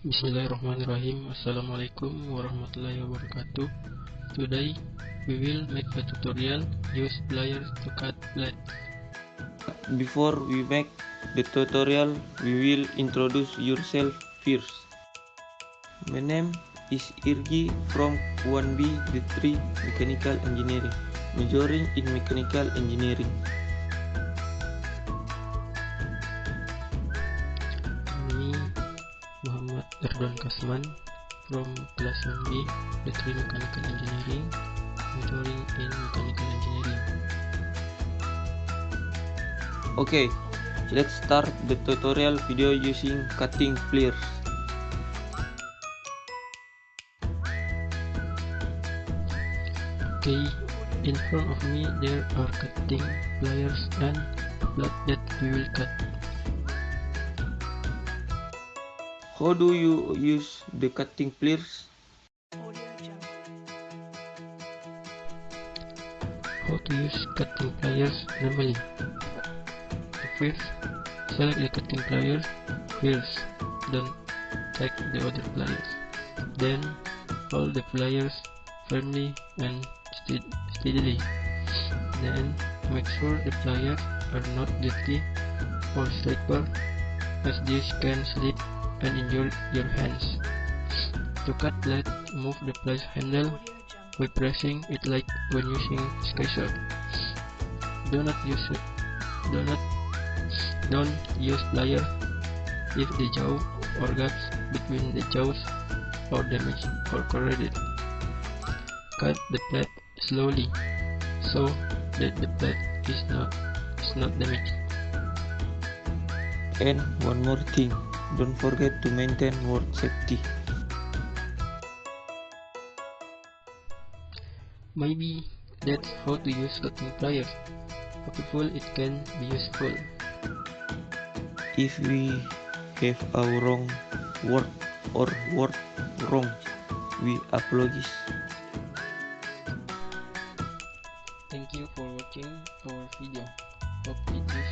Bismillahirrahmanirrahim. Assalamualaikum warahmatullahi wabarakatuh. Today we will make a tutorial use pliers to cut blades. Before we make the tutorial, we will introduce yourself first. My name is Irgi from 1B D3 Mechanical Engineering, majoring in Mechanical Engineering. Me, Muhammad Erdogan Kasman from class 1B D3 Mechanical Engineering, majoring in Mechanical Engineering. Okay, let's start the tutorial video using cutting pliers. Okay, in front of me there are cutting pliers and blade that we will cut. How do you use the cutting pliers? How to use cutting pliers normally. First, select the cutting pliers first, then take the other pliers. Then hold the pliers firmly and steadily. Then make sure the pliers are not dirty or slippery, as these can slip and injure your hands. To cut blade, move the pliers handle by pressing it like when using scissors. Don't use pliers if the jaw or gaps between the jaws are damaged or corroded. Cut the blade slowly so that the blade is not damaged. And one more thing, don't forget to maintain work safety. Maybe that's how to use cutting pliers. Hopefully it can be useful. If we have a wrong word or word wrong, we apologize. Thank you for watching our video. Hope it is